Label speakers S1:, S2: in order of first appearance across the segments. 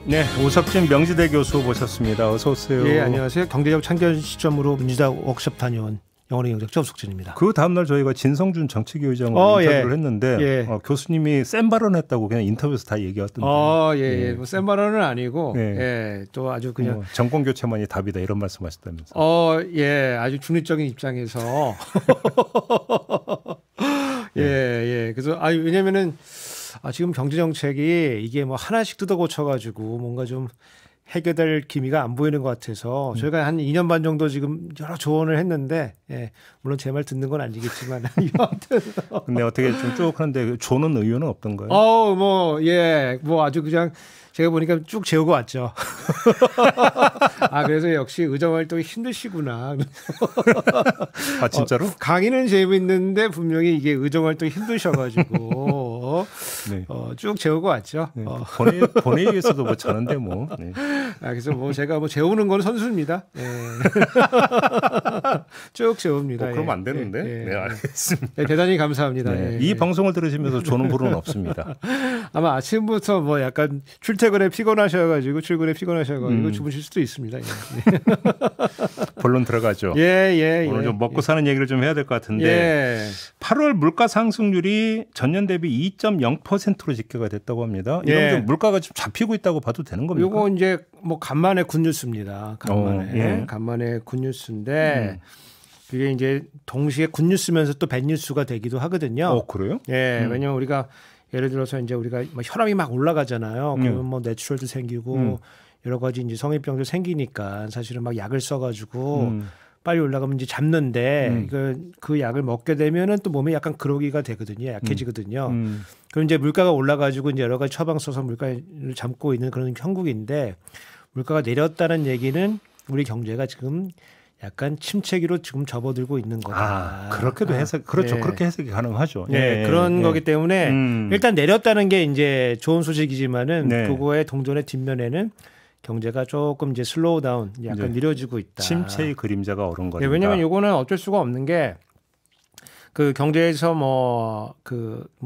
S1: 네, 오석진 명지대 교수 모셨습니다. 어서 오세요.
S2: 예, 안녕하세요. 경제적 참견 시점으로 민주당 워크숍 다녀온 영어의 경제학자 오석진입니다.
S1: 그 다음날 저희가 진성준 정치기 의장으로 인터뷰를
S2: 예.
S1: 했는데
S2: 예.
S1: 교수님이 센 발언했다고 그냥 인터뷰에서 다 얘기했던데.
S2: 예. 뭐 센 발언은 아니고,
S1: 예.
S2: 예, 또 아주 그냥
S1: 정권 교체만이 답이다 이런 말씀하셨다면서.
S2: 예, 아주 중립적인 입장에서, 예. 그래서 왜냐면은 지금 경제 정책이 이게 뭐 하나씩 뜯어 고쳐가지고 뭔가 좀 해결될 기미가 안 보이는 것 같아서 저희가 한 2년 반 정도 지금 여러 조언을 했는데, 예, 물론 제 말 듣는 건 아니겠지만 여하튼.
S1: 근데 어떻게 좀 쭉 하는데 조는 의견은 없던가요?
S2: 뭐 아주 그냥 제가 보니까 쭉 재우고 왔죠. 그래서 역시 의정 활동이 힘드시구나.
S1: 진짜로?
S2: 강의는 재밌는데 분명히 이게 의정 활동이 힘드셔가지고
S1: 네.
S2: 쭉 재우고 왔죠.
S1: 네. 본회의에서도 뭐 자는데 뭐. 네.
S2: 그래서 뭐 제가 뭐 재우는 건 선수입니다. 예. 쭉 재웁니다.
S1: 그러면 안 되는데. 네, 알겠습니다.
S2: 네, 대단히 감사합니다.
S1: 네. 이 방송을 들으시면서 조는 불은 없습니다.
S2: 아마 아침부터 뭐 약간 출퇴근에 피곤하셔가지고 주무실 수도 있습니다. 예.
S1: 본론 들어가죠.
S2: 예.
S1: 오늘 좀 먹고 사는 얘기를 좀 해야 될 것 같은데.
S2: 예.
S1: 8월 물가 상승률이 전년 대비 2.0%로 집계가 됐다고 합니다. 이건
S2: 예.
S1: 좀 물가가 좀 잡히고 있다고 봐도 되는 겁니까?
S2: 이거 이제 뭐 간만에 굿뉴스입니다. 간만에 굿뉴스인데 그게 이제 동시에 굿뉴스면서 또 배뉴스가 되기도 하거든요.
S1: 그래요?
S2: 예. 왜냐면 우리가 예를 들어서 이제 우리가 혈압이 막 올라가잖아요. 그러면 뭐 뇌출혈도 생기고 여러 가지 이제 성인병도 생기니까 사실은 막 약을 써가지고 빨리 올라가면 이제 잡는데 그 약을 먹게 되면은 또 몸에 약간 그러기가 되거든요. 약해지거든요. 그럼 이제 물가가 올라가지고 이제 여러 가지 처방 써서 물가를 잡고 있는 그런 형국인데 물가가 내렸다는 얘기는 우리 경제가 지금 약간 침체기로 지금 접어들고 있는 거다.
S1: 그렇게도 해석, 그렇죠.
S2: 네.
S1: 그렇게 해석이 가능하죠.
S2: 그런 거기 때문에 일단 내렸다는 게 이제 좋은 소식이지만은 그거의 동전의 뒷면에는 경제가 조금 이제 슬로우 다운, 약간 느려지고 있다.
S1: 침체의 그림자가 오른거린다.
S2: 왜냐하면 이거는 어쩔 수가 없는 게 그 경제에서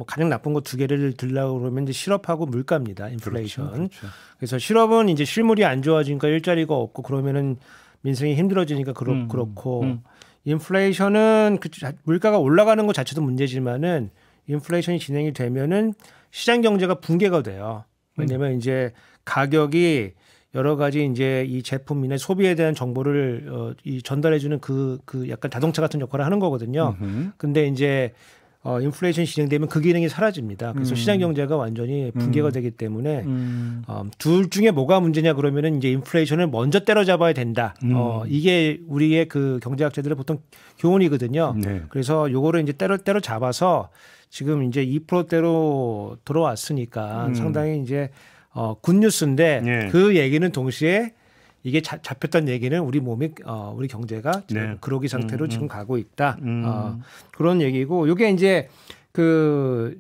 S2: 가장 나쁜 거 두 개를 들려고 그러면 이제 실업하고 물가입니다. 인플레이션.
S1: 그렇죠.
S2: 그래서 실업은 이제 실물이 안 좋아지니까 일자리가 없고 그러면은 민생이 힘들어지니까 그렇고 인플레이션은 물가가 올라가는 것 자체도 문제지만은 인플레이션이 진행이 되면은 시장 경제가 붕괴가 돼요. 왜냐하면 이제 가격이 여러 가지 이제 이 제품이나 소비에 대한 정보를 전달해주는 그 약간 자동차 같은 역할을 하는 거거든요. 근데 이제 인플레이션이 진행되면 그 기능이 사라집니다. 그래서 시장 경제가 완전히 붕괴가 되기 때문에 둘 중에 뭐가 문제냐 그러면은 이제 인플레이션을 먼저 때려잡아야 된다. 이게 우리의 그 경제학자들의 보통 교훈이거든요.
S1: 네.
S2: 그래서 요거를 이제 때려잡아서 지금 이제 2%대로 들어왔으니까 상당히 이제 굿뉴스인데 그 얘기는 동시에 이게 잡혔던 얘기는 우리 몸이 우리 경제가 지금 그러기 상태로 지금 가고 있다. 그런 얘기고 이게 이제 그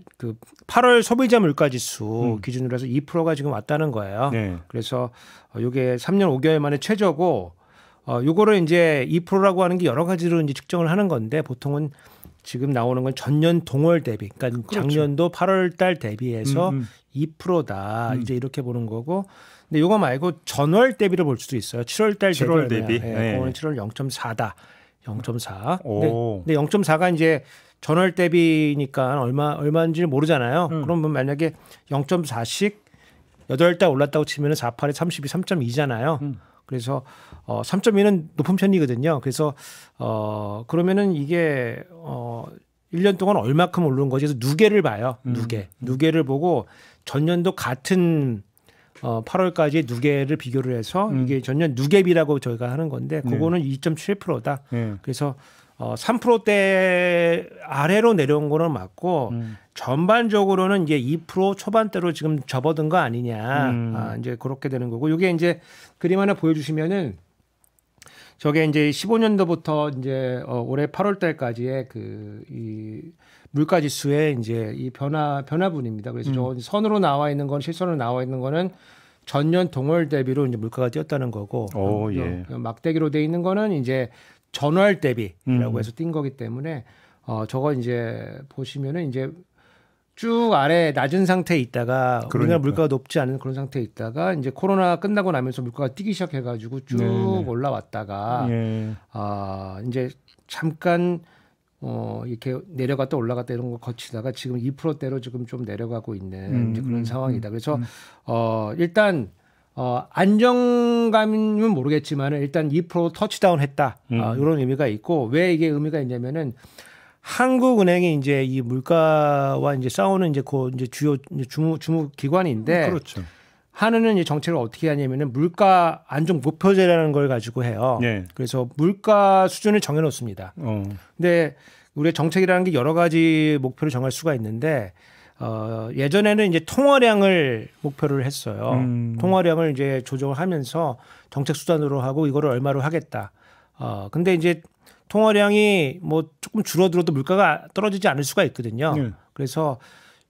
S2: 8월 소비자 물가지수 기준으로 해서 2%가 지금 왔다는 거예요. 그래서 이게 3년 5개월 만에 최저고 요거를 이제 2%라고 하는 게 여러 가지로 이제 측정을 하는 건데 보통은 지금 나오는 건 전년 동월 대비, 그러니까 작년도 8월 달 대비해서 2%다. 이제 이렇게 보는 거고. 근데 이거 말고 전월 대비를 볼 수도 있어요. 7월 달
S1: 7월 대비.
S2: 그거는 7월 0.4다. 0.4. 근데 0.4가 이제 전월 대비니까 얼마인지 모르잖아요. 그러면 만약에 0.4씩 8달 올랐다고 치면은 4, 8에 32, 3.2잖아요. 그래서 3.2는 높은 편이거든요. 그래서 그러면은 이게 1년 동안 얼마큼 오른 거지? 그래서 누계를 봐요. 누계를 보고 전년도 같은 8월까지 누계를 비교를 해서 이게 전년 누계비라고 저희가 하는 건데 그거는 2.7%다. 그래서 3%대 아래로 내려온 거는 맞고 전반적으로는 이제 2% 초반대로 지금 접어든 거 아니냐. 이제 그렇게 되는 거고. 이게 이제 그림 하나 보여주시면은 저게 이제 15년도부터 이제 올해 8월 달까지의 이 물가 지수의 이제 이 변화분입니다. 그래서 저 선으로 나와 있는 건 실선으로 나와 있는 거는 전년 동월 대비로 이제 물가가 뛰었다는 거고. 막대기로 돼 있는 거는 이제 전월 대비라고 해서 띈 거기 때문에 저거 이제 보시면은 이제 쭉 아래 낮은 상태에 있다가 우리나라
S1: 그러니까.
S2: 물가가 높지 않은 그런 상태에 있다가 이제 코로나 끝나고 나면서 물가가 뛰기 시작해가지고 쭉
S1: 네네.
S2: 올라왔다가
S1: 예.
S2: 이제 잠깐 이렇게 내려갔다 올라갔다 이런 거 거치다가 지금 2%대로 지금 좀 내려가고 있는 이제 그런 상황이다. 그래서 일단 안정감은 모르겠지만 일단 2% 터치다운 했다. 이런 의미가 있고 왜 이게 의미가 있냐면은 한국은행이 이제 이 물가와 이제 싸우는 이제 이제 주요 주무 기관인데
S1: 그렇죠.
S2: 하느는 이제 정책을 어떻게 하냐면은 물가 안정 목표제라는 걸 가지고 해요.
S1: 네.
S2: 그래서 물가 수준을 정해 놓습니다. 근데 우리의 정책이라는 게 여러 가지 목표를 정할 수가 있는데 예전에는 이제 통화량을 목표를 했어요. 통화량을 이제 조정을 하면서 정책 수단으로 하고 이거를 얼마로 하겠다. 근데 이제 통화량이 뭐 조금 줄어들어도 물가가 떨어지지 않을 수가 있거든요. 그래서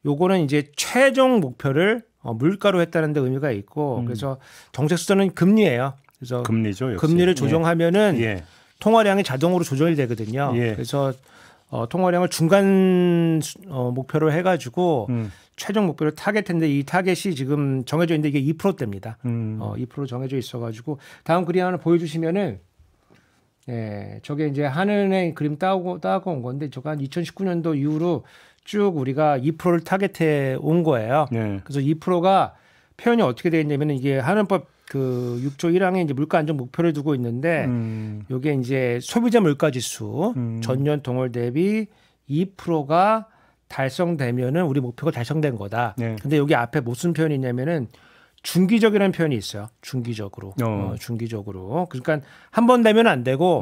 S2: 요거는 이제 최종 목표를 물가로 했다는 데 의미가 있고 그래서 정책 수단은 금리예요. 그래서
S1: 금리죠. 역시.
S2: 금리를 조정하면은
S1: 예.
S2: 통화량이 자동으로 조정이 되거든요.
S1: 예.
S2: 그래서 통화량을 중간 목표로 해가지고 최종 목표를 타겟인데 이 타겟이 지금 정해져 있는데 이게 2%대입니다. 2% 정해져 있어가지고 다음 그림 하나 보여주시면은 예, 저게 이제 한은행 그림 따고 온 건데 저거 한 2019년도 이후로 쭉 우리가 2%를 타겟해 온 거예요.
S1: 네.
S2: 그래서 2%가 표현이 어떻게 되어 있냐면 이게 한은법 그 6조 1항에 이제 물가 안정 목표를 두고 있는데 이게 이제 소비자 물가 지수 전년 동월 대비 2%가 달성되면은 우리 목표가 달성된 거다.
S1: 네.
S2: 근데 여기 앞에 무슨 표현이 있냐면은 중기적이라는 표현이 있어요. 중기적으로. 중기적으로. 그러니까 한 번 되면 안 되고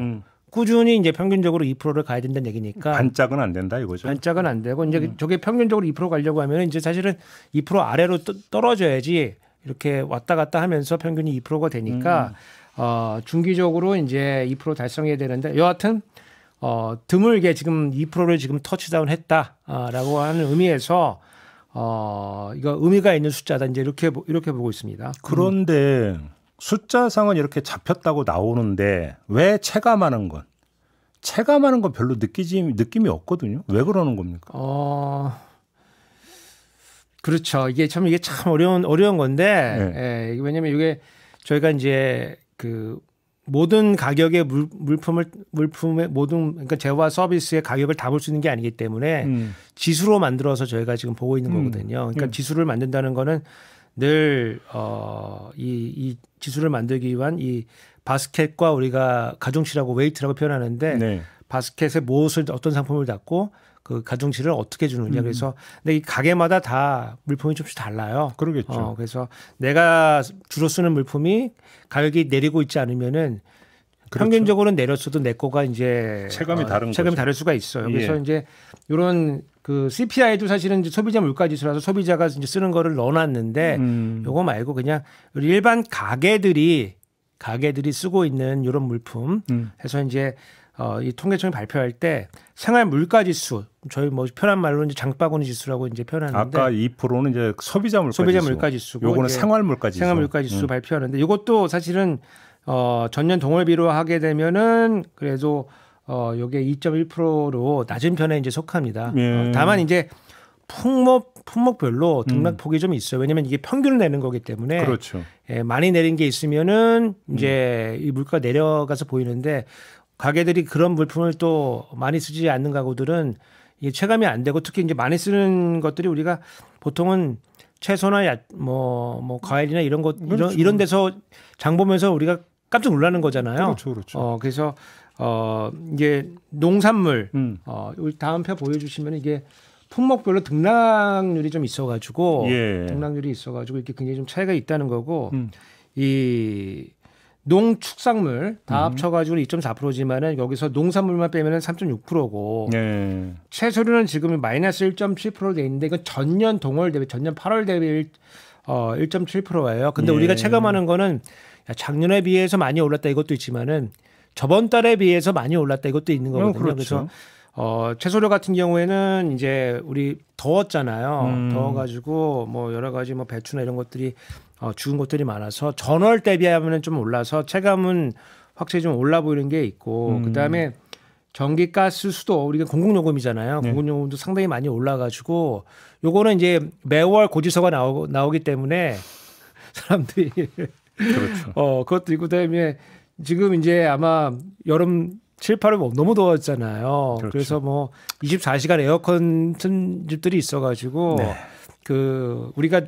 S2: 꾸준히 이제 평균적으로 2%를 가야 된다는 얘기니까
S1: 반짝은 안 된다 이거죠.
S2: 반짝은 안 되고 이제 저게 평균적으로 2% 가려고 하면 이제 사실은 2% 아래로 떨어져야지 이렇게 왔다 갔다 하면서 평균이 2%가 되니까 중기적으로 이제 2% 달성해야 되는데 여하튼 드물게 지금 2%를 지금 터치다운 했다라고 하는 의미에서 이거 의미가 있는 숫자다 이제 이렇게 보고 있습니다.
S1: 그런데 숫자상은 이렇게 잡혔다고 나오는데 왜 체감하는 건 별로 느낌이 없거든요. 왜 그러는 겁니까?
S2: 그렇죠. 이게 참 어려운 건데
S1: 네.
S2: 왜냐하면 이게 저희가 이제 그 모든 가격의 물품의 모든 그러니까 재화 서비스의 가격을 다 볼 수 있는 게 아니기 때문에 지수로 만들어서 저희가 지금 보고 있는 거거든요. 그러니까 지수를 만든다는 거는 늘 이 지수를 만들기 위한 이 바스켓과 우리가 가중치라고 웨이트라고 표현하는데
S1: 네. 바스켓에
S2: 무엇을 어떤 상품을 담고 그 가중치를 어떻게 주느냐. 그래서 근데 이 가게마다 다 물품이 조금씩 달라요.
S1: 그러겠죠.
S2: 그래서 내가 주로 쓰는 물품이 가격이 내리고 있지 않으면은 그렇죠. 평균적으로는 내렸어도 내 거가 이제
S1: 체감이
S2: 다를 수가 있어요. 그래서 이제 이런 그 CPI도 사실은 이제 소비자 물가 지수라서 소비자가 이제 쓰는 거를 넣어놨는데 요거 말고 그냥 일반 가게들이 쓰고 있는 이런 물품 해서 이제 이 통계청이 발표할 때 생활 물가 지수 저희 뭐 편한 말로 이제 장바구니 지수라고 이제 표현하는데
S1: 아까 2%는 이제 소비자 물가 지수고
S2: 요거는
S1: 생활 물가 지수
S2: 발표하는데 이것도 사실은 전년 동월비로 하게 되면은 그래도 요게 2.1%로 낮은 편에 이제 속합니다. 다만 이제 품목별로 등락폭이 좀 있어요. 왜냐하면 이게 평균을 내는 거기 때문에
S1: 그렇죠.
S2: 많이 내린 게 있으면은 이제 이 물가 내려가서 보이는데 가게들이 그런 물품을 또 많이 쓰지 않는 가구들은 이게 체감이 안 되고 특히 이제 많이 쓰는 것들이 우리가 보통은 채소나 뭐 과일이나 이런 것
S1: 그렇죠.
S2: 이런 데서 장 보면서 우리가 깜짝 놀라는 거잖아요.
S1: 그렇죠.
S2: 그래서 이게 농산물 다음 표 보여주시면 이게 품목별로 등락률이 좀 있어가지고 등락률이 있어가지고 이렇게 굉장히 좀 차이가 있다는 거고 이 농축산물 다 합쳐가지고 2.4%지만은 여기서 농산물만 빼면은 3.6%고 채소류는 지금 마이너스 1.7% 돼 있는데 이건 전년 동월 대비 전년 8월 대비 1.7%예요. 근데 우리가 체감하는 거는 작년에 비해서 많이 올랐다 이것도 있지만은 저번 달에 비해서 많이 올랐다 이것도 있는 거거든요.
S1: 그렇죠.
S2: 그래서 채소류 같은 경우에는 이제 우리 더웠잖아요. 더워가지고 뭐 여러 가지 뭐 배추나 이런 것들이 죽은 것들이 많아서 전월 대비하면 좀 올라서 체감은 확실히 좀 올라 보이는 게 있고 그다음에 전기, 가스, 수도 우리가 공공요금이잖아요.
S1: 네.
S2: 공공요금도 상당히 많이 올라가지고 요거는 이제 매월 고지서가 나오기 때문에 사람들이
S1: 그렇죠.
S2: 그것도 있고 그다음에 지금 이제 아마 여름 7, 8월 너무 더웠잖아요.
S1: 그렇죠.
S2: 그래서 뭐 24시간 에어컨 튼 집들이 있어가지고
S1: 네.
S2: 그 우리가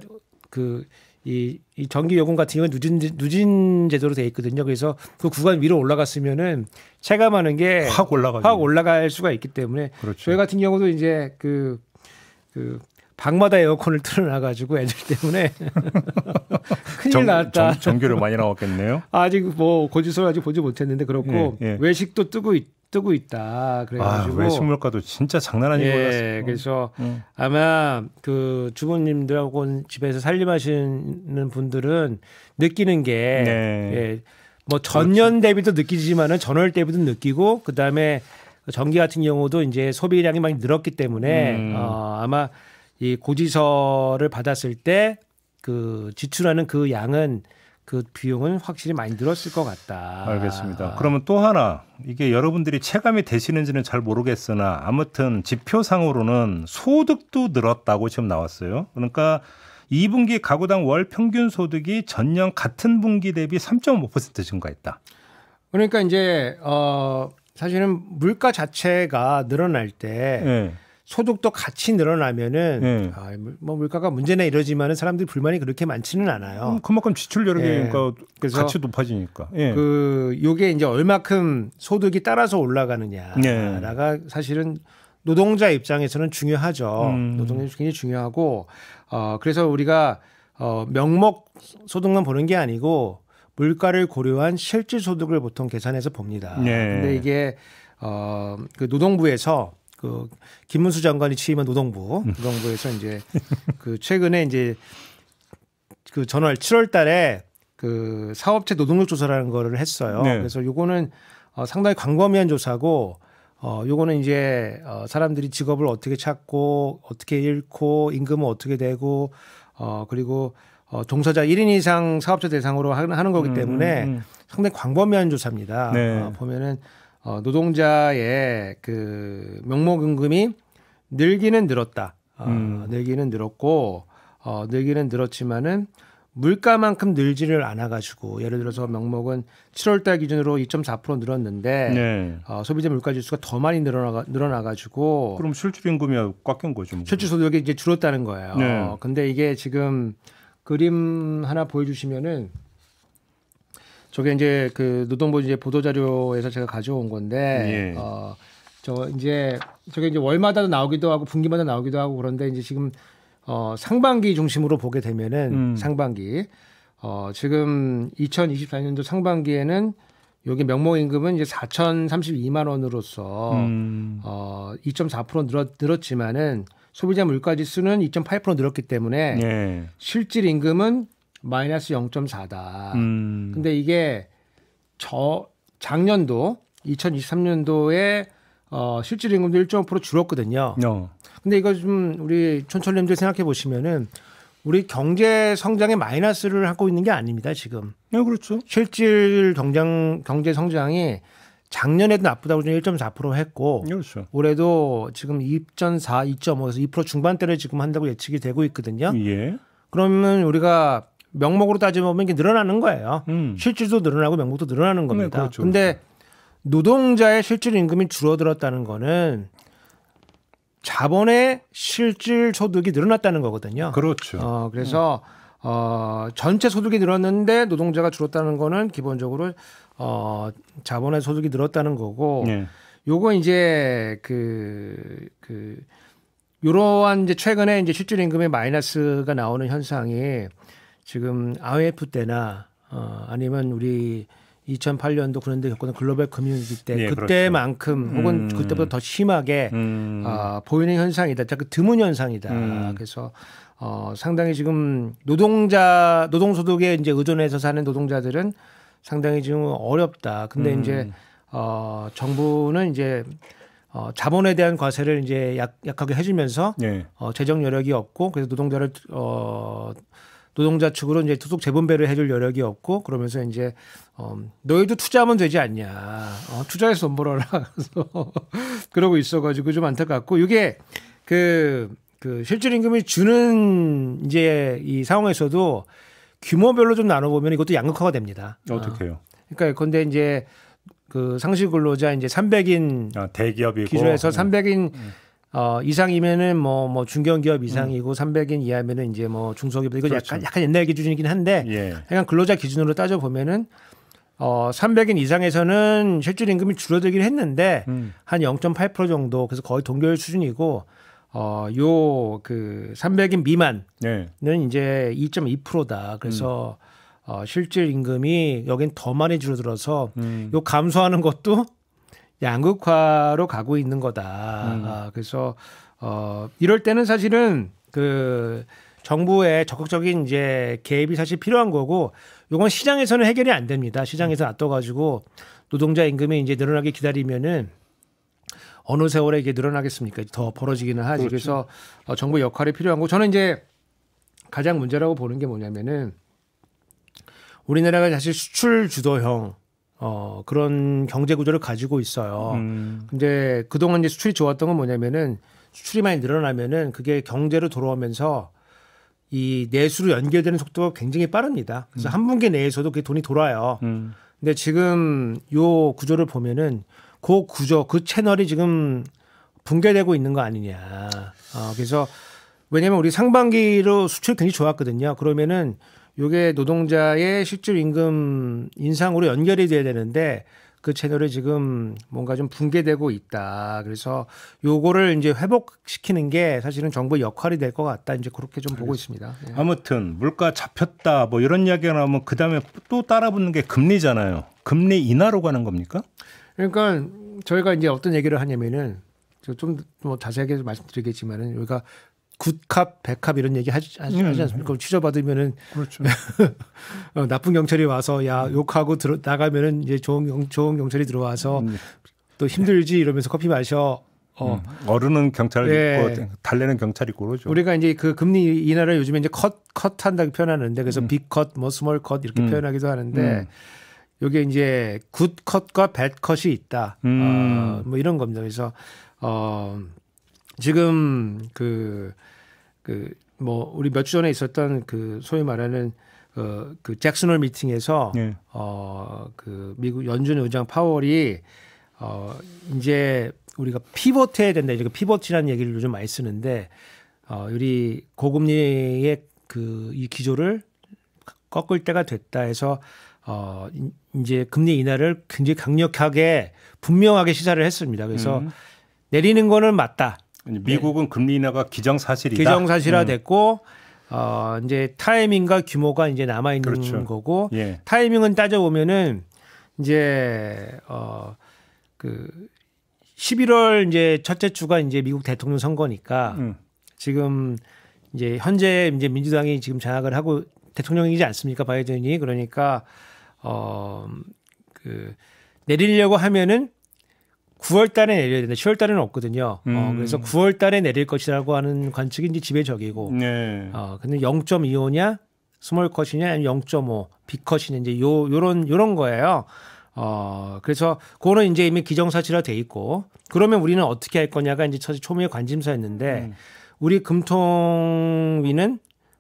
S2: 이 전기 요금 같은 경우는 누진 제도로 돼 있거든요. 그래서 그 구간 위로 올라갔으면은 체감하는 게
S1: 확
S2: 올라갈 수가 있기 때문에
S1: 그렇죠.
S2: 저희 같은 경우도 이제 그 방마다 에어컨을 틀어놔가지고 애들 때문에 큰일 났다.
S1: 전기료 많이 나왔겠네요.
S2: 아직 뭐 고지서를 아직 보지 못했는데 그렇고
S1: 예.
S2: 외식도 뜨고 있다. 그래가지고
S1: 외식 물가도 진짜 장난 아니고 올랐어요.
S2: 그래서 아마 그 주부님들하고 집에서 살림하시는 분들은 느끼는 게 뭐 전년 대비도 느끼지만은 전월 대비도 느끼고 그 다음에 전기 같은 경우도 이제 소비량이 많이 늘었기 때문에 아마 이 고지서를 받았을 때 그 지출하는 그 양은 그 비용은 확실히 많이 늘었을 것 같다.
S1: 알겠습니다. 그러면 또 하나 이게 여러분들이 체감이 되시는지는 잘 모르겠으나 아무튼 지표상으로는 소득도 늘었다고 지금 나왔어요. 그러니까 2분기 가구당 월 평균 소득이 전년 같은 분기 대비 3.5% 증가했다.
S2: 그러니까 이제 사실은 물가 자체가 늘어날 때 소득도 같이 늘어나면은 뭐 물가가 문제네 이러지만은 사람들이 불만이 그렇게 많지는 않아요.
S1: 그만큼 지출 여력이니까 같이 높아지니까.
S2: 그 요게 이제 얼마큼 소득이 따라서 올라가느냐가 사실은 노동자 입장에서는 중요하죠. 노동자 굉장히 중요하고 그래서 우리가 명목 소득만 보는 게 아니고 물가를 고려한 실질 소득을 보통 계산해서 봅니다. 근데 이게 그 노동부에서 그 김문수 장관이 취임한 노동부에서 이제 그 최근에 이제 그 전월 7월 달에 그 사업체 노동력 조사라는 거를 했어요. 그래서 요거는 상당히 광범위한 조사고 요거는 이제 사람들이 직업을 어떻게 찾고 어떻게 잃고 임금은 어떻게 되고 그리고 종사자 1인 이상 사업자 대상으로 하는 거기 때문에 상당히 광범위한 조사입니다. 보면은 노동자의 그 명목임금이 늘기는 늘었다. 늘기는 늘었고 늘기는 늘었지만은 물가만큼 늘지를 않아가지고 예를 들어서 명목은 7월달 기준으로 2.4% 늘었는데 소비자 물가지수가 더 많이 늘어나가지고
S1: 그럼 실질 임금이 꽉 낀 거죠.
S2: 실질 소득이 이제 줄었다는 거예요. 근데 이게 지금 그림 하나 보여주시면은. 저게 이제 그 노동부 이제 보도 자료에서 제가 가져온 건데 저게 이제 월마다 나오기도 하고 분기마다 나오기도 하고 그런데 이제 지금 상반기 중심으로 보게 되면은 상반기 지금 2024년도 상반기에는 여기 명목 임금은 이제 4,032만 원으로서 2.4% 늘었지만은 소비자 물가 지수는 2.8% 늘었기 때문에 실질 임금은 마이너스 0.4다. 근데 이게 작년도 2023년도에 실질 임금도 1.5% 줄었거든요. 근데 이거 좀 우리 촌철님들 생각해 보시면은 우리 경제 성장에 마이너스를 하고 있는 게 아닙니다, 지금.
S1: 그렇죠.
S2: 실질 경제 성장이 작년에도 나쁘다고 1.4% 했고 올해도 지금 2.4, 2.5에서 2% 중반대를 지금 한다고 예측이 되고 있거든요. 그러면 우리가 명목으로 따져보면 이게 늘어나는 거예요. 실질도 늘어나고 명목도 늘어나는 겁니다. 그런데 노동자의 실질 임금이 줄어들었다는 거는 자본의 실질 소득이 늘어났다는 거거든요.
S1: 그렇죠.
S2: 그래서 전체 소득이 늘었는데 노동자가 줄었다는 거는 기본적으로 자본의 소득이 늘었다는 거고 요거 이제 요러한 이제 최근에 이제 실질 임금의 마이너스가 나오는 현상이 지금 IMF 때나 아니면 우리 2008년도 그런데 겪었던 글로벌 금융위기 때 그때만큼 혹은 그때보다 더 심하게 보이는 현상이다. 드문 현상이다. 그래서 상당히 지금 노동소득에 이제 의존해서 사는 노동자들은 상당히 지금 어렵다. 근데 이제 정부는 이제 자본에 대한 과세를 이제 약하게 해주면서 재정 여력이 없고 그래서 노동자를 노동자 측으로 이제 소득 재분배를 해줄 여력이 없고 그러면서 이제 너희도 투자하면 되지 않냐. 투자해서 돈 벌어라. 그래서 그러고 있어가지고 좀 안타깝고 이게 그 실질 임금을 주는 이제 이 상황에서도 규모별로 좀 나눠보면 이것도 양극화가 됩니다.
S1: 어떻게요?
S2: 그러니까 근데 이제 그 상시 근로자 이제 300인
S1: 대기업이고
S2: 기준에서 300인 이상이면은 뭐 중견기업 이상이고 300인 이하면은 이제 뭐 중소기업 이거
S1: 그렇죠.
S2: 약간 옛날 기준이긴 한데 약간 근로자 기준으로 따져 보면은 300인 이상에서는 실질 임금이 줄어들긴 했는데 한 0.8% 정도 그래서 거의 동결 수준이고 요 그 300인 미만은 이제 2.2%다. 그래서 실질 임금이 여긴 더 많이 줄어들어서 요 감소하는 것도 양극화로 가고 있는 거다. 그래서 이럴 때는 사실은 그 정부의 적극적인 이제 개입이 사실 필요한 거고, 요건 시장에서는 해결이 안 됩니다. 시장에서 놔둬가지고 노동자 임금이 이제 늘어나게 기다리면은 어느 세월에 이게 늘어나겠습니까? 더 벌어지기는 하지. 그렇죠. 그래서 정부 역할이 필요한 거. 저는 이제 가장 문제라고 보는 게 뭐냐면은 우리나라가 사실 수출 주도형 그런 경제 구조를 가지고 있어요. 근데 그동안 이제 수출이 좋았던 건 뭐냐면은 수출이 많이 늘어나면은 그게 경제로 돌아오면서 이 내수로 연결되는 속도가 굉장히 빠릅니다. 그래서 한 분기 내에서도 그게 돈이 돌아요. 근데 지금 요 구조를 보면은 그 구조, 그 채널이 지금 붕괴되고 있는 거 아니냐. 그래서 왜냐하면 우리 상반기로 수출이 굉장히 좋았거든요. 그러면은 요게 노동자의 실질 임금 인상으로 연결이 돼야 되는데 그 채널이 지금 뭔가 좀 붕괴되고 있다. 그래서 요거를 이제 회복시키는 게 사실은 정부의 역할이 될 것 같다. 이제 그렇게 좀 보고 있습니다. 예.
S1: 아무튼 물가 잡혔다 뭐 이런 이야기가 나오면 그 다음에 또 따라붙는 게 금리잖아요. 금리 인하로 가는 겁니까?
S2: 그러니까 저희가 이제 어떤 얘기를 하냐면은 좀 뭐 자세하게 말씀드리겠지만은 여기가 굿캅, 백캅 이런 얘기 하지 않습니까? 취조받으면은
S1: 그렇죠.
S2: 나쁜 경찰이 와서 야 욕하고 나가면은 이제 좋은 경찰이 들어와서 또 힘들지 이러면서 커피 마셔.
S1: 어른은 경찰 있고 달래는 경찰 있고 그러죠.
S2: 우리가 이제 그 금리 인하를 요즘에 이제 컷 한다고 표현하는데 그래서 빅컷, 뭐 스몰 컷 이렇게 표현하기도 하는데 요게 이제 굿컷과 배컷이 있다. 뭐 이런 겁니다. 그래서 지금 뭐 우리 몇 주 전에 있었던 그 소위 말하는 그 잭슨홀 미팅에서 그 미국 연준 의장 파월이 이제 우리가 피벗해야 된다. 이제 피벗이라는 얘기를 요즘 많이 쓰는데 우리 고금리의 이 기조를 꺾을 때가 됐다 해서 이제 금리 인하를 굉장히 강력하게 분명하게 시사를 했습니다. 그래서 내리는 거는 맞다.
S1: 미국은 금리 인하가 기정사실이다.
S2: 기정사실화됐고 이제 타이밍과 규모가 이제 남아 있는 그렇죠. 거고 타이밍은 따져 보면은 이제 그 11월 이제 첫째 주가 이제 미국 대통령 선거니까 지금 이제 현재 이제 민주당이 지금 장악을 하고 대통령이지 않습니까? 바이든이. 그러니까 그 내리려고 하면은 9월 달에 내려야 되는데 10월 달에는 없거든요. 그래서 9월 달에 내릴 것이라고 하는 관측이 이제 지배적이고. 근데 0.25냐, 스몰 컷이냐, 아니면 0.5, 빅컷이냐 이제 요런 거예요. 그래서 그거는 이제 이미 기정사실화 돼 있고. 그러면 우리는 어떻게 할 거냐가 이제 초미의 관심사였는데 우리 금통위는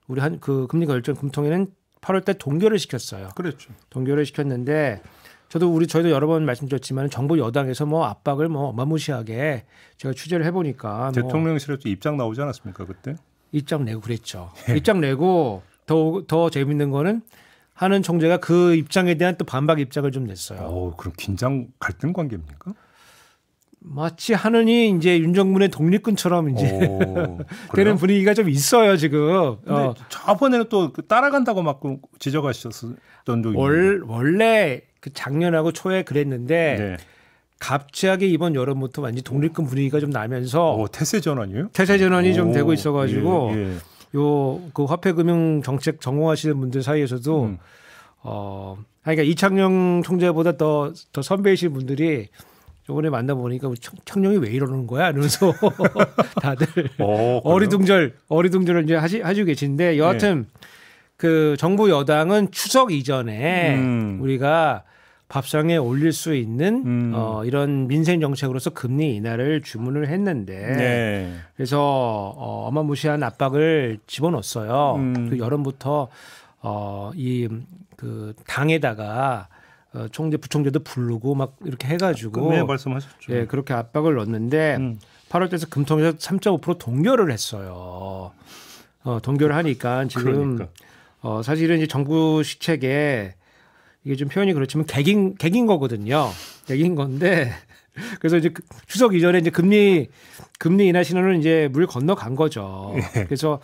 S2: 우리 그 금리 결정 금통위는 8월 달 동결을 시켰어요. 그렇죠. 동결을 시켰는데 저희도 여러 번 말씀드렸지만 정부 여당에서 뭐 압박을 뭐 어마무시하게 제가 취재를 해보니까
S1: 대통령실에서 입장 나오지 않았습니까 그때?
S2: 입장 내고 그랬죠. 입장 내고 더 재밌는 거는 하는 총재가 그 입장에 대한 또 반박 입장을 좀 냈어요.
S1: 그럼 긴장 갈등 관계입니까?
S2: 마치 하느니 이제 윤정문의 독립군처럼 이제 되는 분위기가 좀 있어요 지금.
S1: 근데 저번에는 또 따라간다고 막 지적하셨던 적이
S2: 원래 그 작년하고 초에 그랬는데 갑자기 이번 여름부터 완전 독립군 분위기가 좀 나면서
S1: 태세 전환이요?
S2: 태세 전환이 좀 되고 있어가지고 요 그 화폐금융 정책 전공하시는 분들 사이에서도 그러니까 이창용 총재보다 더 선배이신 분들이 저번에 만나보니까 청룡이 왜 이러는 거야? 이러면서 다들 어리둥절을 이제 하시고 계신데 여하튼 그 정부 여당은 추석 이전에 우리가 밥상에 올릴 수 있는 이런 민생 정책으로서 금리 인하를 주문을 했는데
S1: 네.
S2: 그래서 어마무시한 압박을 집어넣었어요. 그 여름부터 이 그 당에다가 총재 부총재도 부르고 막 이렇게 해가지고
S1: 네, 말씀하셨죠.
S2: 예, 그렇게 압박을 넣었는데 8월 때에서 금통에서 3.5% 동결을 했어요. 동결을 하니까 지금
S1: 그러니까.
S2: 사실은 이제 정부 시책에 이게 좀 표현이 그렇지만 개긴 거거든요. 개긴 건데 그래서 이제 추석 이전에 이제 금리 인하 신호는 이제 물 건너간 거죠. 그래서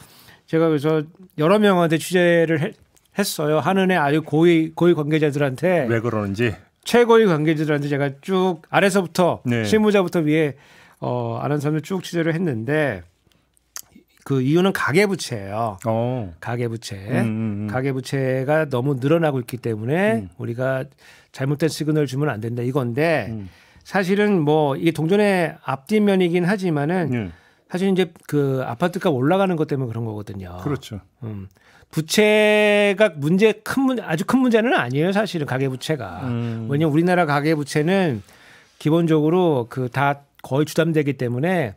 S2: 제가 그래서 여러 명한테 취재를 했어요. 한은의 아주 고위 관계자들한테
S1: 왜 그러는지
S2: 최고위 관계자들한테 제가 쭉 아래서부터
S1: 네.
S2: 실무자부터 위에 아는 사람들 쭉 취재를 했는데 그 이유는 가계부채예요. 가계부채. 가계부채가 너무 늘어나고 있기 때문에 우리가 잘못된 시그널을 주면 안 된다 이건데 사실은 뭐 이게 동전의 앞뒷면이긴 하지만은 사실 이제 그 아파트값 올라가는 것 때문에 그런 거거든요.
S1: 그렇죠.
S2: 부채가 아주 큰 문제는 아니에요. 사실은 가계부채가. 왜냐하면 우리나라 가계부채는 기본적으로 그 다 거의 주담대기 때문에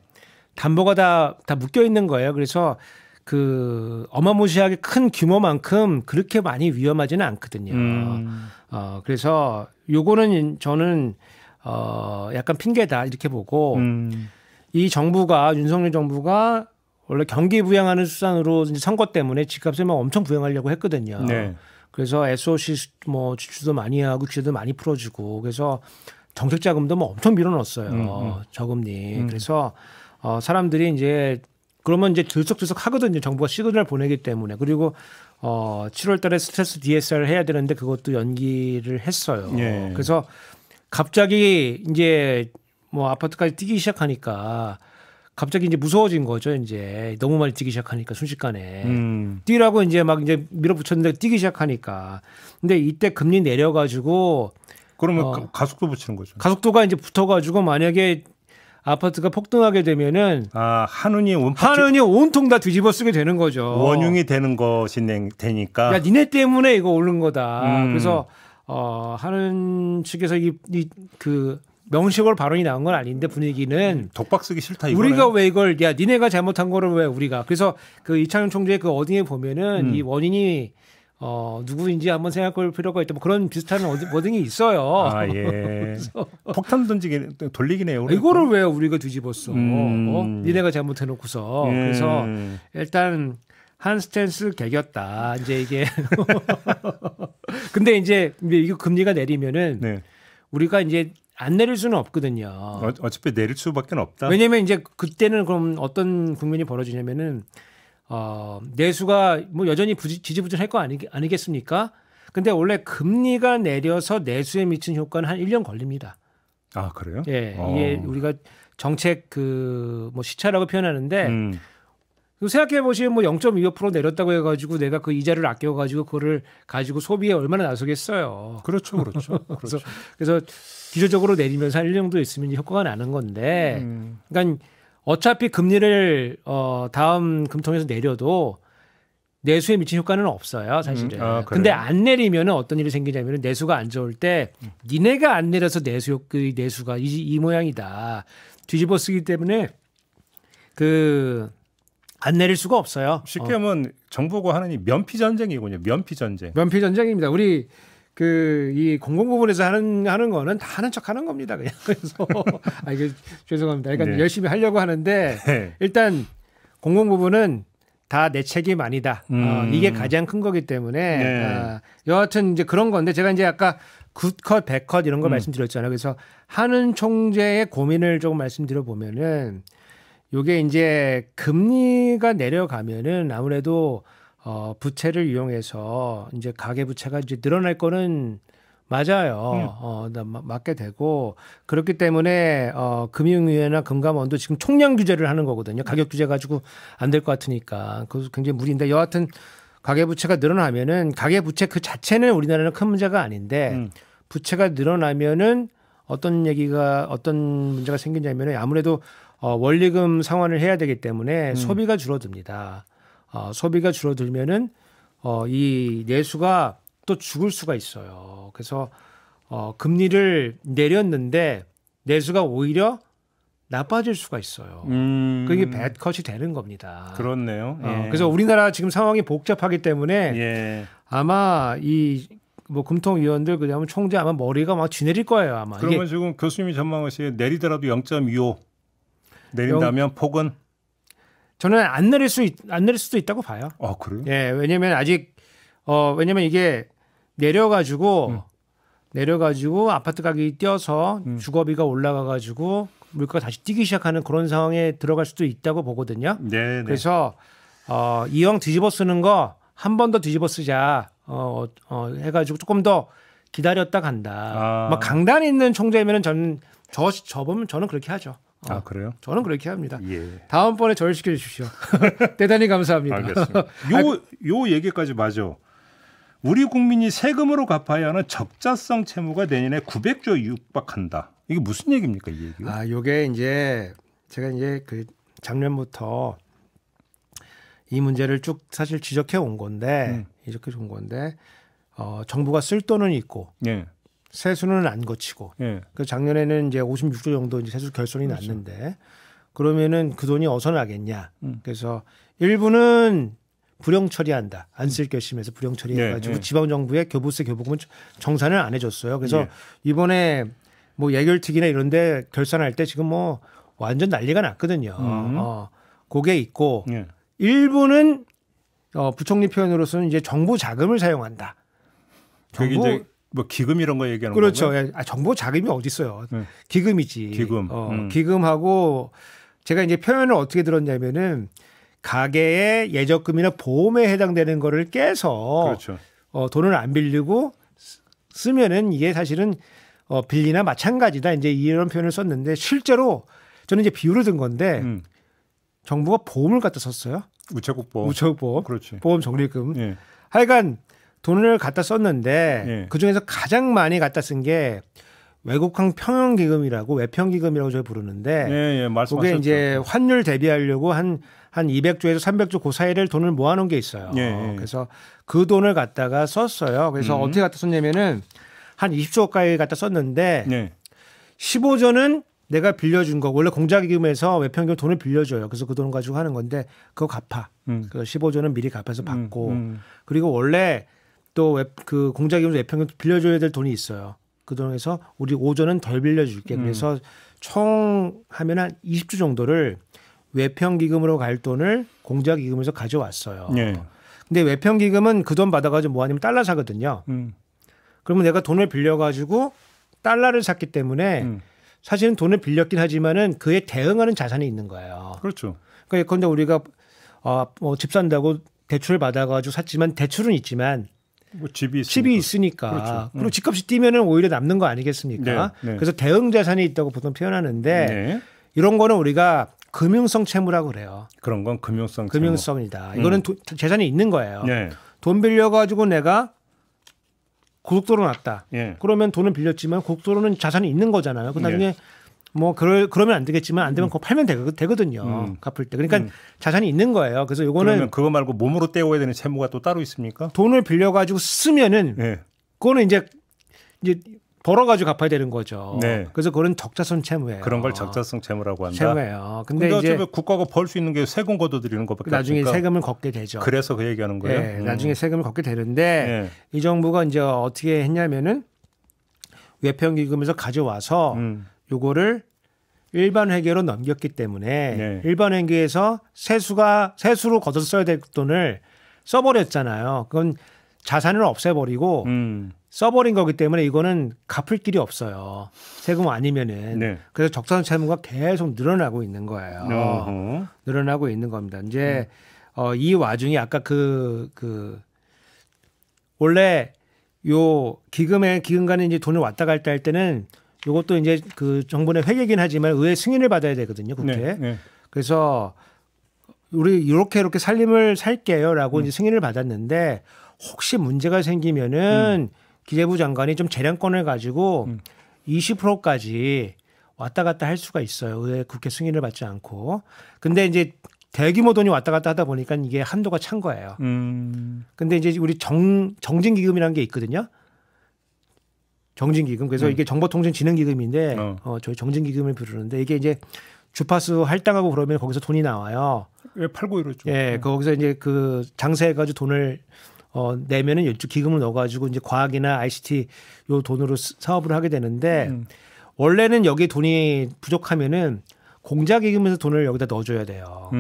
S2: 담보가 다 묶여 있는 거예요. 그래서 그 어마무시하게 큰 규모만큼 그렇게 많이 위험하지는 않거든요. 그래서 요거는 저는 약간 핑계다 이렇게 보고 이 정부가 윤석열 정부가 원래 경기 부양하는 수단으로 이제 선거 때문에 집값을 막 엄청 부양하려고 했거든요.
S1: 네.
S2: 그래서 SOC 뭐 지출도 많이 하고 규제도 많이 풀어주고 그래서 정책 자금도 뭐 엄청 밀어넣었어요. 저금리. 그래서 사람들이 이제 그러면 이제 들썩들썩 하거든요. 정부가 시그널 보내기 때문에. 그리고 7월 달에 스트레스 DSR 해야 되는데 그것도 연기를 했어요.
S1: 예.
S2: 그래서 갑자기 이제 뭐 아파트까지 뛰기 시작하니까 갑자기 이제 무서워진 거죠. 이제 너무 많이 뛰기 시작하니까 순식간에 뛰라고 이제 막 이제 밀어붙였는데 뛰기 시작하니까. 근데 이때 금리 내려가지고
S1: 그러면 가속도 붙이는 거죠.
S2: 가속도가 이제 붙어가지고 만약에 아파트가 폭등하게 되면은
S1: 한은이
S2: 온통 다 뒤집어 쓰게 되는 거죠.
S1: 원흉이 되는 것이 되니까.
S2: 야, 니네 때문에 이거 오른 거다. 그래서 한은 측에서 그 명식으로 발언이 나온 건 아닌데 분위기는
S1: 독박 쓰기 싫다 이거네.
S2: 우리가 왜 이걸 니네가 잘못한 거를 왜 우리가 그래서 그 이창용 총재 그 어딩에 보면은 이 원인이 누구인지 한번 생각할 필요가 있다. 뭐 그런 비슷한 워딩이 있어요.
S1: 예. 폭탄 돌리긴 해요.
S2: 이거를 왜 우리가 뒤집었어? 니네가 잘못해놓고서. 그래서 일단 한 스탠스 개겼다. 이제 이게. 근데 이제 이거 금리가 내리면은
S1: 네.
S2: 우리가 이제 안 내릴 수는 없거든요.
S1: 어차피 내릴 수밖에 없다.
S2: 왜냐면 이제 그때는 그럼 어떤 국면이 벌어지냐면은 내수가 뭐 여전히 지지부진할 거 아니겠습니까? 근데 원래 금리가 내려서 내수에 미친 효과는 한 1년 걸립니다.
S1: 아, 그래요?
S2: 예. 이게 우리가 정책 그 뭐 시차라고 표현하는데 생각해 보시면 뭐 0.25% 내렸다고 해 가지고 내가 그 이자를 아껴 가지고 그거를 가지고 소비에 얼마나 나서겠어요.
S1: 그렇죠.
S2: 그래서 기초적으로 내리면서 한 1년 정도 있으면 효과가 나는 건데 그러니까 어차피 금리를 다음 금통에서 내려도 내수에 미친 효과는 없어요, 사실은. 근데 안 내리면 어떤 일이 생기냐면 내수가 안 좋을 때 니네가 안 내려서 내수가 이 모양이다. 뒤집어 쓰기 때문에 안 내릴 수가 없어요.
S1: 쉽게 하면 정부가 하는 면피 전쟁이군요. 면피 전쟁.
S2: 면피 전쟁입니다. 우리 이 공공 부분에서 하는 거는 다 하는 척 하는 겁니다. 그냥. 그래서 이게 죄송합니다. 그러니까 열심히 하려고 하는데 일단 공공 부분은 다 내 책임 아니다. 이게 가장 큰 거기 때문에 여하튼 이제 그런 건데 제가 이제 아까 굿컷, 백컷 이런 거 말씀드렸잖아요. 그래서 한은 총재의 고민을 조금 말씀드려 보면은 요게 이제 금리가 내려가면은 아무래도 부채를 이용해서 이제 가계 부채가 이제 늘어날 거는 맞아요. 맞게 되고 그렇기 때문에 금융위원회나 금감원도 지금 총량 규제를 하는 거거든요. 가격 규제 가지고 안 될 것 같으니까 그것도 굉장히 무리인데 여하튼 가계 부채가 늘어나면은 가계 부채 그 자체는 우리나라는 큰 문제가 아닌데 부채가 늘어나면은 어떤 문제가 생기냐면은 아무래도 원리금 상환을 해야 되기 때문에 소비가 줄어듭니다. 소비가 줄어들면은 이 내수가 또 죽을 수가 있어요. 그래서 금리를 내렸는데 내수가 오히려 나빠질 수가 있어요. 그게 배드컷이 되는 겁니다.
S1: 그렇네요. 예.
S2: 그래서 우리나라 지금 상황이 복잡하기 때문에
S1: 예.
S2: 아마 이 뭐 금통위원들 그다음에 총재 아마 머리가 막 쥐내릴 거예요. 아마.
S1: 그러면 이게 지금 교수님이 전망하시기에 내리더라도 0.25 내린다면 폭은
S2: 저는 안 내릴 수도 있다고 봐요.
S1: 그래요?
S2: 예, 왜냐면 아직 왜냐면 이게 내려가지고 아파트 가격이 뛰어서 주거비가 올라가가지고 물가가 다시 뛰기 시작하는 그런 상황에 들어갈 수도 있다고 보거든요.
S1: 네.
S2: 그래서 이왕 뒤집어 쓰는 거 한 번 더 뒤집어 쓰자 해가지고 조금 더 기다렸다 간다. 막 강단 있는 총재면은 저 보면 저는 그렇게 하죠.
S1: 그래요?
S2: 저는 그렇게 합니다.
S1: 예.
S2: 다음번에 저를 시켜주십시오. 대단히 감사합니다.
S1: 알겠습니다. 요 얘기까지 맞아. 우리 국민이 세금으로 갚아야 하는 적자성 채무가 내년에 900조 육박한다. 이게 무슨 얘기입니까, 이 얘기가?
S2: 요게 이제 제가 이제 그 작년부터 이 문제를 쭉 사실 지적해 온 건데 정부가 쓸 돈은 있고
S1: 예.
S2: 세수는 안 거치고 그 작년에는 이제 56조 정도 이제 세수 결손이 났는데 그러면은 그 돈이 어디서 나겠냐? 그래서 일부는 불용 처리한다. 안 쓸 결심해서 불용 처리해가지고 지방 정부의 교부세 교부금은 정산을 안 해줬어요. 그래서 이번에 뭐 예결특위나 이런데 결산할 때 지금 뭐 완전 난리가 났거든요. 그게 있고 일부는 부총리 표현으로서는 이제 정부 자금을 사용한다.
S1: 그게 이제 뭐 기금 이런 거 얘기하는 거죠?
S2: 그렇죠. 정부 자금이 어디 있어요? 기금이지.
S1: 기금.
S2: 기금하고 제가 이제 표현을 어떻게 들었냐면은 가계의 예적금이나 보험에 해당되는 거를 깨서
S1: 그렇죠.
S2: 돈을 안 빌리고 쓰면은 이게 사실은 빌리나 마찬가지다. 이제 이런 표현을 썼는데 실제로 저는 이제 비유를 든 건데 정부가 보험을 갖다 썼어요. 우체국보험.
S1: 그렇지.
S2: 보험 적립금. 하여간 돈을 갖다 썼는데 그중에서 가장 많이 갖다 쓴 게 외국항 평형기금이라고 외평기금이라고 저희 부르는데 그게 이제 환율 대비하려고 한 200조에서 300조 그 사이를 돈을 모아놓은 게 있어요. 그래서 그 돈을 갖다가 썼어요. 그래서 어떻게 갖다 썼냐면은 한 20조 가까이 갖다 썼는데 15조는 내가 빌려준 거 원래 공자기금에서 외평기금 돈을 빌려줘요. 그래서 그 돈 가지고 하는 건데 그거 갚아. 그 15조는 미리 갚아서 받고 그리고 원래 또 그 공자기금에서 외평기금 빌려줘야 될 돈이 있어요. 그 돈에서 우리 5조는 덜 빌려줄게. 그래서 총 하면 한 20조 정도를 외평기금으로 갈 돈을 공자기금에서 가져왔어요. 근데 외평기금은 그 돈 받아가지고 뭐 하냐면 달러 사거든요. 그러면 내가 돈을 빌려가지고 달러를 샀기 때문에 사실은 돈을 빌렸긴 하지만은 그에 대응하는 자산이 있는 거예요.
S1: 그렇죠.
S2: 그러니까 예컨대 우리가 뭐 집 산다고 대출을 받아가지고 샀지만 대출은 있지만
S1: 뭐 집이
S2: 있으니까.
S1: 그렇죠.
S2: 그리고 집값이 뛰면은 오히려 남는 거 아니겠습니까? 그래서 대응 자산이 있다고 보통 표현하는데 이런 거는 우리가 금융성 채무라고 그래요.
S1: 그런 건 금융성
S2: 금융성이다. 이거는 재산이 있는 거예요. 돈 빌려가지고 내가 고속도로 났다. 그러면 돈을 빌렸지만 고속도로는 자산이 있는 거잖아요. 그 나중에 뭐 그러면 안 되겠지만 안 되면 그거 팔면 되거든요. 갚을 때. 그러니까 자산이 있는 거예요. 그래서 요거는
S1: 그러면 그거 말고 몸으로 떼어야 되는 채무가 또 따로 있습니까?
S2: 돈을 빌려가지고 쓰면은 그거는 이제 벌어가지고 갚아야 되는 거죠. 그래서 그건 적자성 채무예요.
S1: 그런 걸 적자성 채무라고 한다.
S2: 채무예요. 근데 이제
S1: 국가가 벌 수 있는 게 세금 걷어들이는 것밖에
S2: 나중에
S1: 없으니까.
S2: 세금을 걷게 되죠.
S1: 그래서 그 얘기하는 거예요.
S2: 나중에 세금을 걷게 되는데 이 정부가 이제 어떻게 했냐면은 외평기금에서 가져와서 요거를 일반 회계로 넘겼기 때문에 일반 회계에서 세수로 걷어서 써야 될 돈을 써버렸잖아요. 그건 자산을 없애버리고 써버린 거기 때문에 이거는 갚을 길이 없어요. 세금 아니면은. 그래서 적자성 채무가 계속 늘어나고 있는 거예요. 늘어나고 있는 겁니다. 이제 이 와중에 아까 원래 요 기금간에 이제 돈을 왔다 갔다 할 때는 요것도 이제 그 정부의 회계긴 하지만 의회 승인을 받아야 되거든요. 국회. 그래서 우리 이렇게 삶을 살게요라고 이제 승인을 받았는데 혹시 문제가 생기면은 기재부 장관이 좀 재량권을 가지고 20%까지 왔다 갔다 할 수가 있어요. 의회 국회 승인을 받지 않고. 근데 이제 대규모 돈이 왔다 갔다 하다 보니까 이게 한도가 찬 거예요. 근데 이제 우리 정진기금이라는 게 있거든요. 정진기금. 그래서 이게 정보통신진흥기금인데 저희 정진기금을 부르는데 이게 이제 주파수 할당하고 그러면 거기서 돈이 나와요.
S1: 왜 팔고 이러죠?
S2: 예, 거기서 이제 그 장세해가지고 돈을 내면은 이쪽 기금을 넣어가지고 이제 과학이나 ICT 요 돈으로 사업을 하게 되는데 원래는 여기 돈이 부족하면은 공자기금에서 돈을 여기다 넣어줘야 돼요.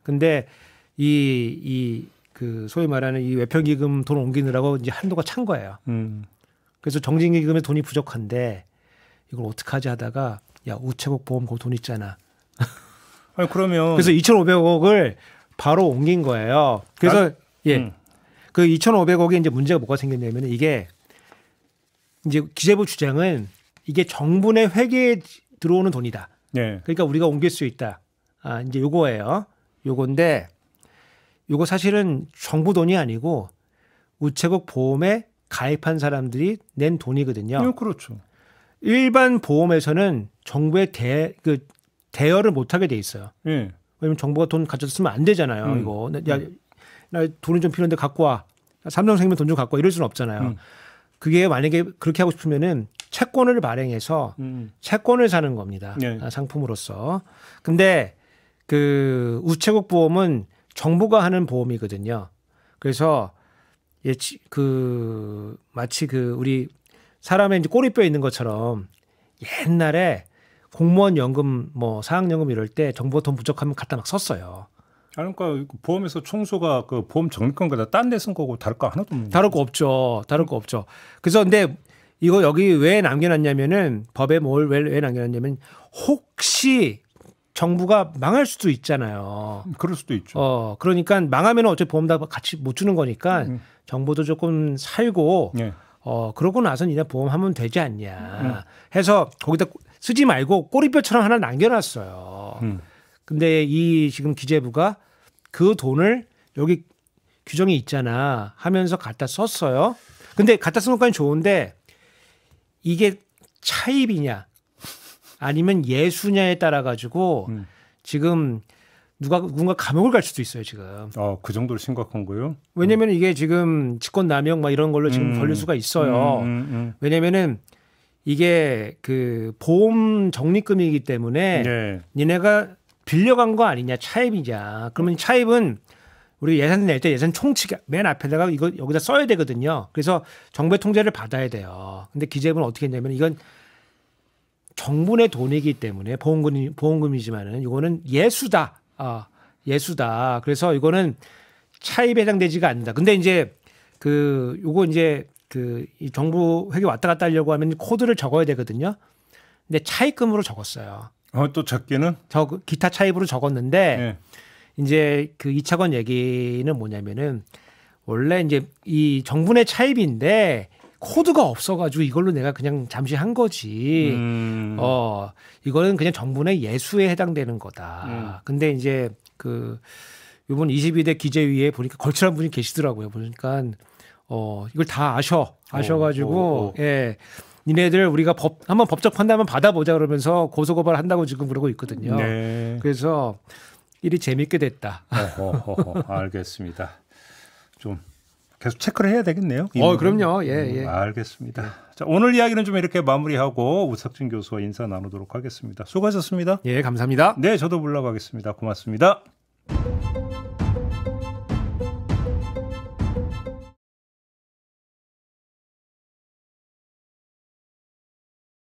S2: 근데 그 소위 말하는 이 외평기금 돈 옮기느라고 이제 한도가 찬 거예요. 그래서 정진기금에 돈이 부족한데 이걸 어떡하지 하다가 야 우체국 보험 그 돈 있잖아.
S1: 아니 그러면
S2: 그래서 2,500억을 바로 옮긴 거예요. 그래서 그 2,500억에 이제 문제가 뭐가 생겼냐면 이게 이제 기재부 주장은 이게 정부 내 회계에 들어오는 돈이다.
S1: 네.
S2: 그러니까 우리가 옮길 수 있다. 아 이제 요거예요. 요건데 요거 사실은 정부 돈이 아니고 우체국 보험에 가입한 사람들이 낸 돈이거든요.
S1: 네, 그렇죠.
S2: 일반 보험에서는 정부의 대여를 못하게 돼 있어요.
S1: 네.
S2: 왜냐면 정부가 돈 가져다 쓰면 안 되잖아요. 이거 야, 나 돈이 좀 필요한데 갖고 와. 삼성생명 돈 좀 갖고 와. 이럴 수는 없잖아요. 그게 만약에 그렇게 하고 싶으면은 채권을 발행해서 채권을 사는 겁니다.
S1: 네.
S2: 상품으로서. 근데 그 우체국 보험은 정부가 하는 보험이거든요. 그래서 마치 우리 사람의 이제 꼬리뼈 있는 것처럼 옛날에 공무원 연금 뭐 사학연금 이럴 때 정부가 돈 부족하면 갖다 막 썼어요.
S1: 그러니까 보험에서 총수가 그 보험 적립금보다 딴 데 쓴 거고 다를 거 하나도 없는
S2: 다를 거 없죠. 다를 거 없죠. 그래서 근데 이거 여기 왜 남겨놨냐면은 법에 왜 남겨놨냐면 혹시 정부가 망할 수도 있잖아요.
S1: 그럴 수도 있죠.
S2: 그러니까 망하면 어차피 보험 다 같이 못 주는 거니까 정부도 조금 살고
S1: 네.
S2: 그러고 나서 니네 보험하면 되지 않냐 해서 거기다 쓰지 말고 꼬리뼈처럼 하나 남겨놨어요. 근데 이 지금 기재부가 그 돈을 여기 규정이 있잖아 하면서 갖다 썼어요. 근데 갖다 쓴 것까지는 좋은데 이게 차입이냐 아니면 예수냐에 따라 가지고 지금 누군가 감옥을 갈 수도 있어요 지금.
S1: 그 정도로 심각한 거예요?
S2: 왜냐하면 이게 지금 직권남용 막 이런 걸로 지금 걸릴 수가 있어요. 왜냐면은 이게 그 보험 적립금이기 때문에
S1: 네.
S2: 니네가 빌려간 거 아니냐 차입이냐. 그러면 차입은 우리 예산 낼 때 예산 총칙 맨 앞에다가 이거 여기다 써야 되거든요. 그래서 정부의 통제를 받아야 돼요. 근데 기재부는 어떻게 했냐면 이건 정부 내 돈이기 때문에 보험금이지만은 이거는 예수다. 예수다. 그래서 이거는 차입에 해당되지가 않는다. 근데 이제 요거 이제 이 정부 회계 왔다 갔다 하려고 하면 코드를 적어야 되거든요. 근데 차입금으로 적었어요.
S1: 또 적게는?
S2: 기타 차입으로 적었는데
S1: 네.
S2: 이제 그 2차관 얘기는 뭐냐면은 원래 이제 이 정부 내 차입인데 코드가 없어가지고 이걸로 내가 그냥 잠시 한 거지. 이거는 그냥 정부 내 예수에 해당되는 거다. 근데 이제 이번 22대 기재위에 보니까 걸출한 분이 계시더라고요. 보니까 이걸 다 아셔가지고 예. 니네들 우리가 한번 법적 판단만 받아보자 그러면서 고소고발 한다고 지금 그러고 있거든요.
S1: 네.
S2: 그래서 일이 재밌게 됐다.
S1: 알겠습니다. 좀 계속 체크를 해야 되겠네요.
S2: 그럼요. 예.
S1: 알겠습니다. 자, 오늘 이야기는 좀 이렇게 마무리하고 우석진 교수와 인사 나누도록 하겠습니다. 수고하셨습니다.
S2: 예, 감사합니다.
S1: 네, 저도 물러가겠습니다. 고맙습니다.